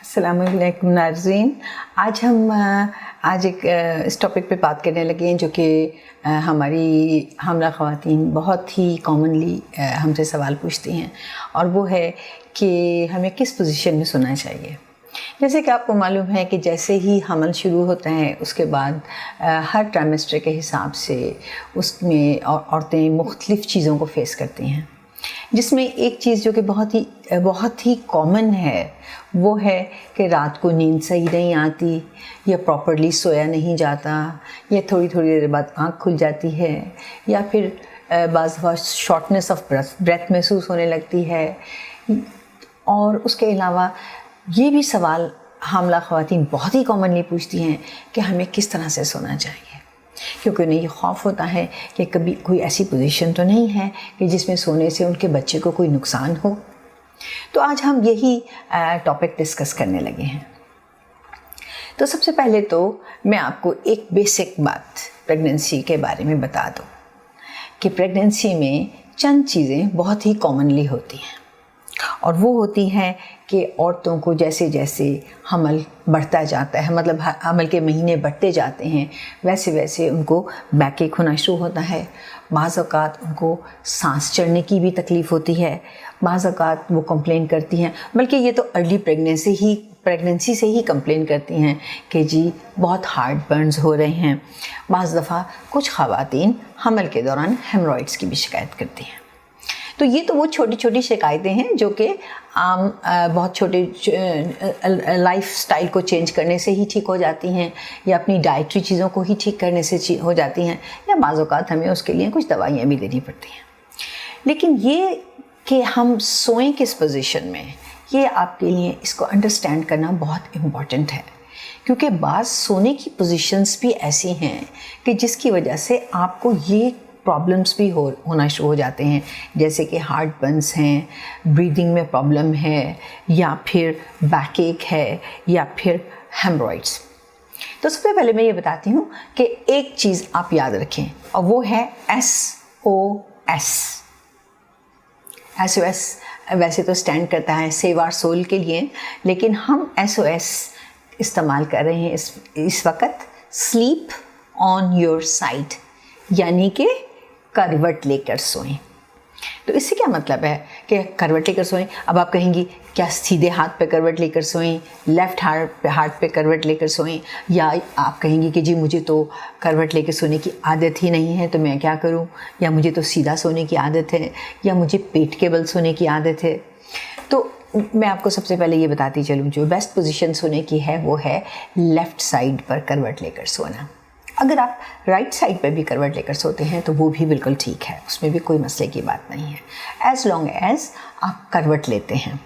अस्सलामुअलैकुम नाज़रीन। आज इस टॉपिक पे बात करने लगे हैं जो कि हमारी हमला ख़वातीन बहुत ही कॉमनली हमसे सवाल पूछती हैं, और वो है कि हमें किस पोजीशन में सोना चाहिए। जैसे कि आपको मालूम है कि जैसे ही हमल शुरू होता है उसके बाद हर ट्राइमेस्टर के हिसाब से उसमें औरतें मुख्तलिफ़ चीज़ों को फेस करती हैं, जिसमें एक चीज़ जो कि बहुत ही कॉमन है वो है कि रात को नींद सही नहीं आती, या प्रॉपर्ली सोया नहीं जाता, या थोड़ी थोड़ी देर बाद आँख खुल जाती है, या फिर बाज़ दफ़ा शॉर्टनेस ऑफ ब्रेथ महसूस होने लगती है। और उसके अलावा ये भी सवाल हामला ख़वातीन बहुत ही कॉमनली पूछती हैं कि हमें किस तरह से सोना चाहिए, क्योंकि उन्हें ये खौफ होता है कि कभी कोई ऐसी पोजीशन तो नहीं है कि जिसमें सोने से उनके बच्चे को कोई नुकसान हो। तो आज हम यही टॉपिक डिस्कस करने लगे हैं। तो सबसे पहले तो मैं आपको एक बेसिक बात प्रेगनेंसी के बारे में बता दूं कि प्रेगनेंसी में चंद चीज़ें बहुत ही कॉमनली होती हैं, और वो होती हैं कि औरतों को जैसे जैसे हमल बढ़ता जाता है, मतलब हमल के महीने बढ़ते जाते हैं, वैसे वैसे उनको बैकएक होना शुरू होता है। बाज़ औक़ात उनको सांस चढ़ने की भी तकलीफ़ होती है, बाज़ औक़ात वो कंप्लेन करती हैं, बल्कि ये तो अर्ली प्रेगनेंसी से ही कंप्लेन करती हैं कि जी बहुत हार्ट बर्न्स हो रहे हैं। बाज़ दफ़ा कुछ ख़वातीन हमल के दौरान हेमरॉइड्स की भी शिकायत करती हैं। तो ये तो वो छोटी छोटी शिकायतें हैं जो कि आम बहुत छोटे लाइफ स्टाइल को चेंज करने से ही ठीक हो जाती हैं, या अपनी डाइटरी चीज़ों को ही ठीक करने से हो जाती हैं, या बाज़ औक़ात हमें उसके लिए कुछ दवाइयाँ भी देनी पड़ती हैं। लेकिन ये कि हम सोएं किस पोजीशन में, ये आपके लिए इसको अंडरस्टैंड करना बहुत इम्पॉर्टेंट है, क्योंकि बाज़ सोने की पोजीशंस भी ऐसी हैं कि जिसकी वजह से आपको ये प्रॉब्लम्स भी होना शुरू हो जाते हैं, जैसे कि हार्ट बर्न्स हैं, ब्रीदिंग में प्रॉब्लम है, या फिर बैकएक है, या फिर हेमरॉइड्स। तो सबसे पहले मैं ये बताती हूँ कि एक चीज़ आप याद रखें, और वो है SOS। SOS वैसे तो स्टैंड करता है सेव आवर सोल के लिए, लेकिन हम SOS इस्तेमाल कर रहे हैं इस वक्त स्लीप ऑन योर साइड, यानी कि करवट लेकर सोएं। तो इससे क्या मतलब है कि करवट लेकर सोएं। अब आप कहेंगी क्या सीधे हाथ पे करवट लेकर सोएं, लेफ़्ट हाथ पे करवट लेकर सोएं, या आप कहेंगी कि जी मुझे तो करवट लेकर सोने की आदत ही नहीं है तो मैं क्या करूं, या मुझे तो सीधा सोने की आदत है, या मुझे पेट के बल सोने की आदत है। तो मैं आपको सबसे पहले ये बताती चलूँ, जो बेस्ट पोजीशन सोने की है वो है लेफ़्ट साइड पर करवट लेकर सोना। अगर आप राइट साइड पर भी करवट लेकर सोते हैं तो वो भी बिल्कुल ठीक है, उसमें भी कोई मसले की बात नहीं है, एज़ लॉन्ग एज़ आप करवट लेते हैं।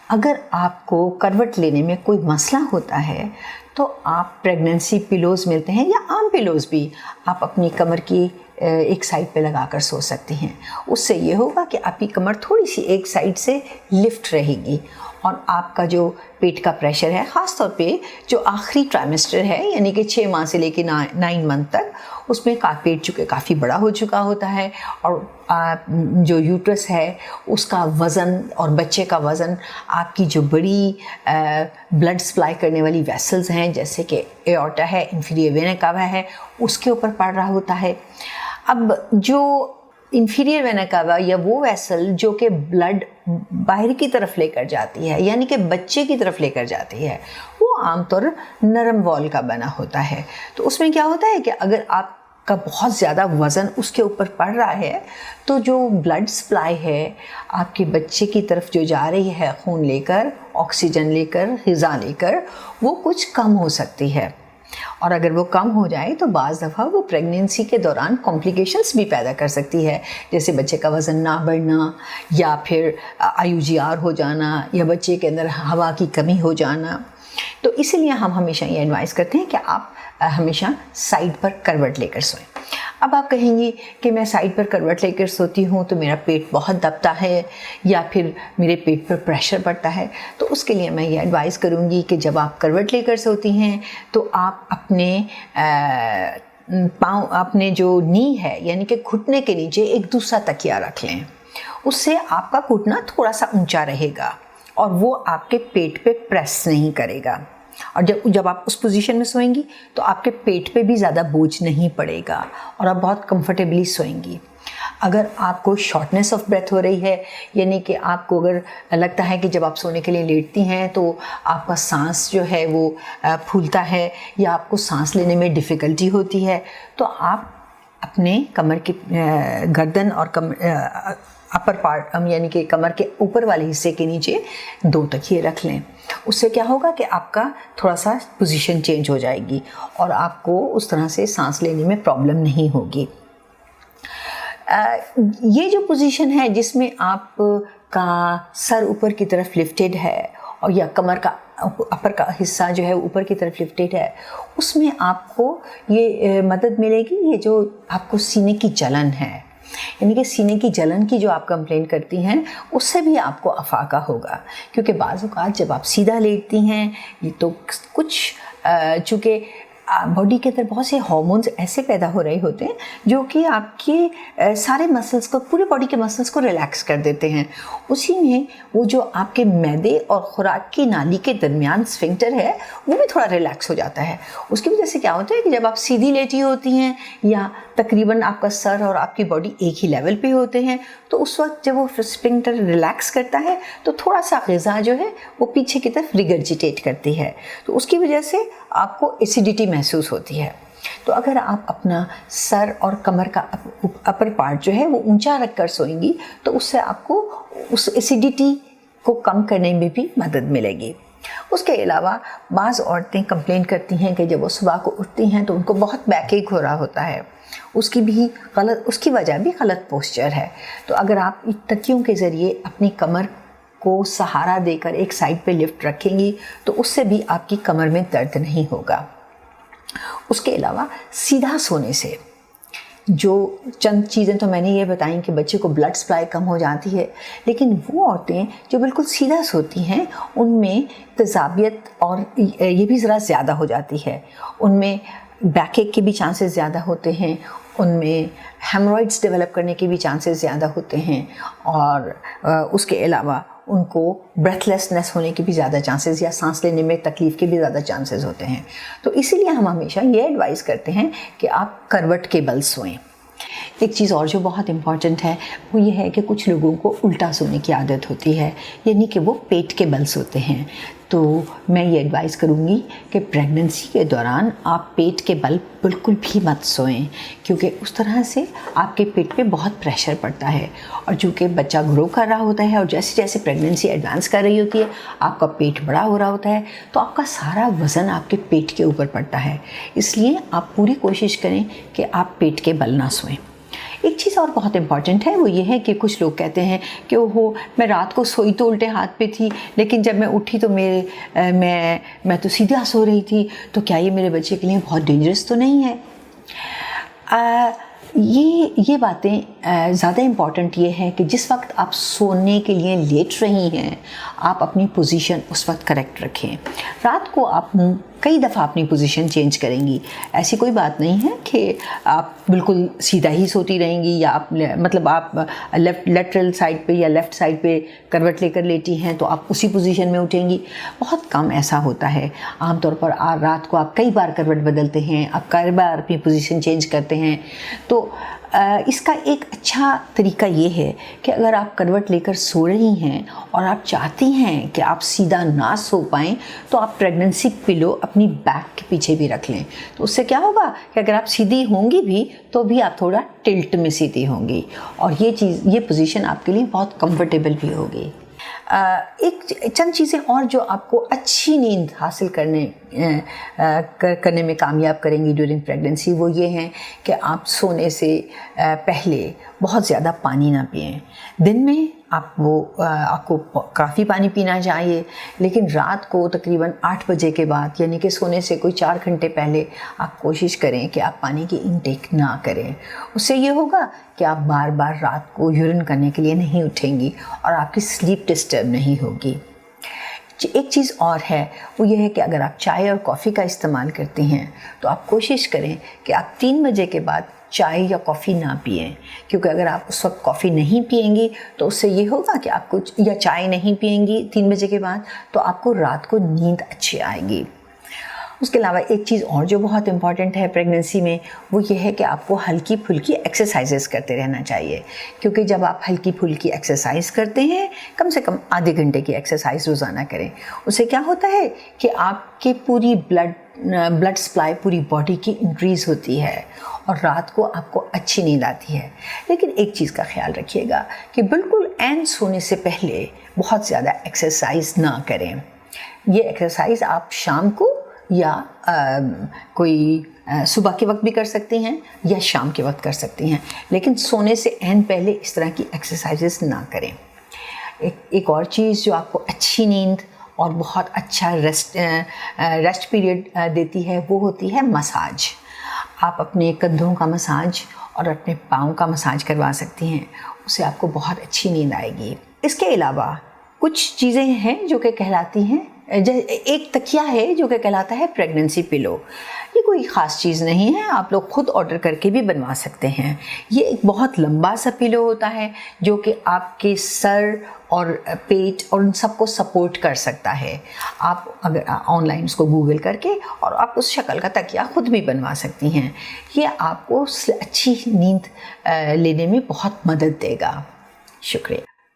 अगर आपको करवट लेने में कोई मसला होता है तो आप प्रेगनेंसी पिलोज़ मिलते हैं, या आम पिलोज़ भी आप अपनी कमर की एक साइड पे लगाकर सो सकती हैं। उससे ये होगा कि आपकी कमर थोड़ी सी एक साइड से लिफ्ट रहेगी, और आपका जो पेट का प्रेशर है, ख़ास तौर पे जो आखिरी ट्राइमेस्टर है, यानी कि 6 माह से लेकर 9 मंथ तक, उसमें पेट चूँकि काफ़ी बड़ा हो चुका होता है, और जो यूट्रस है उसका वज़न और बच्चे का वज़न आपकी जो बड़ी ब्लड सप्लाई करने वाली वेसल्स हैं, जैसे कि एओर्टा है, इंफीरियर वेना कावा है, उसके ऊपर पड़ रहा होता है। अब जो इंफीरियर वेना कावा, या वो वेसल जो कि ब्लड बाहर की तरफ लेकर जाती है, यानी कि बच्चे की तरफ लेकर जाती है, वो आमतौर नरम वॉल का बना होता है। तो उसमें क्या होता है कि अगर आपका बहुत ज़्यादा वज़न उसके ऊपर पड़ रहा है तो जो ब्लड सप्लाई है आपके बच्चे की तरफ जो जा रही है, खून लेकर, ऑक्सीजन लेकर, ग़िज़ा लेकर, वो कुछ कम हो सकती है। और अगर वो कम हो जाए तो बाज़ दफ़ा वो प्रेगनेंसी के दौरान कॉम्प्लिकेशंस भी पैदा कर सकती है, जैसे बच्चे का वज़न ना बढ़ना, या फिर IUGR हो जाना, या बच्चे के अंदर हवा की कमी हो जाना। तो इसीलिए हम हमेशा ये एडवाइस करते हैं कि आप हमेशा साइड पर करवट लेकर सोएं। अब आप कहेंगी कि मैं साइड पर करवट लेकर सोती हूँ तो मेरा पेट बहुत दबता है, या फिर मेरे पेट पर प्रेशर पड़ता है। तो उसके लिए मैं ये एडवाइस करूँगी कि जब आप करवट लेकर सोती हैं तो आप अपने जो नी है, यानी कि घुटने के नीचे एक दूसरा तकिया रख लें, उससे आपका घुटना थोड़ा सा ऊंचा रहेगा, और वो आपके पेट पे प्रेस नहीं करेगा। और जब आप उस पोजीशन में सोएंगी तो आपके पेट पे भी ज़्यादा बोझ नहीं पड़ेगा और आप बहुत कंफर्टेबली सोएंगी। अगर आपको शॉर्टनेस ऑफ ब्रेथ हो रही है, यानी कि आपको अगर लगता है कि जब आप सोने के लिए लेटती हैं तो आपका सांस जो है वो फूलता है या आपको सांस लेने में डिफ़िकल्टी होती है, तो आप अपने कमर की गर्दन और अपर पार्ट यानी कि कमर के ऊपर वाले हिस्से के नीचे 2 तकिए रख लें। उससे क्या होगा कि आपका थोड़ा सा पोजीशन चेंज हो जाएगी और आपको उस तरह से सांस लेने में प्रॉब्लम नहीं होगी। ये जो पोजीशन है जिसमें आपका सर ऊपर की तरफ लिफ्टेड है और या कमर का अपर का हिस्सा जो है ऊपर की तरफ लिफ्टेड है, उसमें आपको ये मदद मिलेगी। ये जो आपको सीने की जलन है, यानी कि सीने की जलन की जो आप कंप्लेंट करती हैं, उससे भी आपको अफाका होगा। क्योंकि बाज़ औक़ात जब आप सीधा लेटती हैं ये तो कुछ चूँकि बॉडी के अंदर बहुत से हार्मोन्स ऐसे पैदा हो रहे होते हैं जो कि आपके सारे मसल्स को, पूरे बॉडी के मसल्स को रिलैक्स कर देते हैं। उसी में वो जो आपके मैदे और खुराक की नाली के दरमियान स्फिंक्टर है वो भी थोड़ा रिलैक्स हो जाता है। उसकी वजह से क्या होता है कि जब आप सीधी लेटी होती हैं या तकरीबन आपका सर और आपकी बॉडी एक ही लेवल पे होते हैं, तो उस वक्त जब वो स्फिंक्टर रिलैक्स करता है तो थोड़ा सा ग़िज़ा जो है वो पीछे की तरफ रिगर्जिटेट करती है, तो उसकी वजह से आपको एसिडिटी महसूस होती है। तो अगर आप अपना सर और कमर का अपर पार्ट जो है वो ऊंचा रखकर सोएंगी तो उससे आपको उस एसिडिटी को कम करने में भी मदद मिलेगी। उसके अलावा बाज़ औरतें कंप्लेंट करती हैं कि जब वो सुबह को उठती हैं तो उनको बहुत बैकएक हो रहा होता है। उसकी वजह भी गलत पोस्चर है। तो अगर आप तकियों के ज़रिए अपनी कमर को सहारा देकर एक साइड पे लिफ्ट रखेंगी तो उससे भी आपकी कमर में दर्द नहीं होगा। उसके अलावा सीधा सोने से जो चंद चीज़ें तो मैंने ये बताई कि बच्चे को ब्लड सप्लाई कम हो जाती है, लेकिन वो औरतें जो बिल्कुल सीधा सोती हैं उनमें तेज़ाबियत और ये भी ज़रा ज़्यादा हो जाती है। उनमें बैकएक के भी चांसेस ज़्यादा होते हैं, उनमें हेमरॉइड्स डेवलप करने के भी चांसेस ज़्यादा होते हैं और उसके अलावा उनको ब्रेथलेसनेस होने के भी ज़्यादा चांसेस या सांस लेने में तकलीफ़ के भी ज़्यादा चांसेस होते हैं। तो इसीलिए हम हमेशा ये एडवाइस करते हैं कि आप करवट के बल सोएं। एक चीज़ और जो बहुत इम्पॉर्टेंट है वो ये है कि कुछ लोगों को उल्टा सोने की आदत होती है, यानी कि वो पेट के बल सोते हैं। तो मैं ये एडवाइस करूँगी कि प्रेगनेंसी के दौरान आप पेट के बल बिल्कुल भी मत सोएं, क्योंकि उस तरह से आपके पेट पे बहुत प्रेशर पड़ता है और चूँकि बच्चा ग्रो कर रहा होता है और जैसे जैसे प्रेगनेंसी एडवांस कर रही होती है आपका पेट बड़ा हो रहा होता है, तो आपका सारा वज़न आपके पेट के ऊपर पड़ता है। इसलिए आप पूरी कोशिश करें कि आप पेट के बल ना सोएं। एक चीज़ और बहुत इम्पॉर्टेंट है वो ये है कि कुछ लोग कहते हैं कि ओहो मैं रात को सोई तो उल्टे हाथ पे थी, लेकिन जब मैं उठी तो मैं तो सीधा सो रही थी, तो क्या ये मेरे बच्चे के लिए बहुत डेंजरस तो नहीं है? ये बातें ज़्यादा इम्पॉर्टेंट ये है कि जिस वक्त आप सोने के लिए लेट रही हैं आप अपनी पोजीशन उस वक्त करेक्ट रखें। रात को आप कई दफ़ा अपनी पोजीशन चेंज करेंगी, ऐसी कोई बात नहीं है कि आप बिल्कुल सीधा ही सोती रहेंगी या आप लेटरल साइड पे या लेफ़्ट साइड पे करवट लेकर लेटी हैं तो आप उसी पोजीशन में उठेंगी। बहुत कम ऐसा होता है। आमतौर पर रात को आप कई बार करवट बदलते हैं, आप कई बार अपनी पोजीशन चेंज करते हैं। तो इसका एक अच्छा तरीका ये है कि अगर आप करवट लेकर सो रही हैं और आप चाहती हैं कि आप सीधा ना सो पाएँ तो आप प्रेगनेंसी पिलो अपनी बैक के पीछे भी रख लें। तो उससे क्या होगा कि अगर आप सीधी होंगी भी तो भी आप थोड़ा टिल्ट में सीधी होंगी और ये पोजीशन आपके लिए बहुत कंफर्टेबल भी होगी। एक चंद चीज़ें और जो आपको अच्छी नींद हासिल करने में कामयाब करेंगी ड्यूरिंग प्रेगनेंसी वो ये हैं कि आप सोने से पहले बहुत ज़्यादा पानी ना पिएं। दिन में आपको काफ़ी पानी पीना चाहिए, लेकिन रात को तकरीबन 8 बजे के बाद यानी कि सोने से कोई 4 घंटे पहले आप कोशिश करें कि आप पानी की इंटेक ना करें। उससे ये होगा कि आप बार बार रात को यूरिन करने के लिए नहीं उठेंगी और आपकी स्लीप डिस्टर्ब नहीं होगी। एक चीज़ और है वो ये है कि अगर आप चाय और कॉफ़ी का इस्तेमाल करती हैं तो आप कोशिश करें कि आप 3 बजे के बाद चाय या कॉफ़ी ना पिएं, क्योंकि अगर आप उस वक्त कॉफ़ी नहीं पिएंगी तो उससे ये होगा कि आपको, या चाय नहीं पिएंगी 3 बजे के बाद, तो आपको रात को नींद अच्छी आएगी। उसके अलावा एक चीज़ और जो बहुत इम्पॉर्टेंट है प्रेगनेंसी में, वो ये है कि आपको हल्की फुल्की एक्सरसाइजेस करते रहना चाहिए, क्योंकि जब आप हल्की फुल्की एक्सरसाइज करते हैं, कम से कम आधे घंटे की एक्सरसाइज रोज़ाना करें, उससे क्या होता है कि आपके पूरी ब्लड सप्लाई पूरी बॉडी की इंक्रीज़ होती है और रात को आपको अच्छी नींद आती है। लेकिन एक चीज़ का ख्याल रखिएगा कि बिल्कुल ऐन सोने से पहले बहुत ज़्यादा एक्सरसाइज ना करें। ये एक्सरसाइज आप शाम को या कोई सुबह के वक्त भी कर सकती हैं या शाम के वक्त कर सकती हैं, लेकिन सोने से ऐन पहले इस तरह की एक्सरसाइजेस ना करें। एक और चीज़ जो आपको अच्छी नींद और बहुत अच्छा रेस्ट पीरियड देती है, वो होती है मसाज। आप अपने कंधों का मसाज और अपने पाँव का मसाज करवा सकती हैं, उससे आपको बहुत अच्छी नींद आएगी। इसके अलावा कुछ चीज़ें हैं जो कि कहलाती हैं, एक तकिया है जो कि कहलाता है प्रेगनेंसी पिलो। ये कोई ख़ास चीज़ नहीं है, आप लोग खुद ऑर्डर करके भी बनवा सकते हैं। ये एक बहुत लंबा सा पिलो होता है जो कि आपके सर और पेट और उन सबको सपोर्ट कर सकता है। आप अगर ऑनलाइन उसको गूगल करके और आप उस शक्ल का तकिया खुद भी बनवा सकती हैं। ये आपको अच्छी नींद लेने में बहुत मदद देगा। शुक्रिया।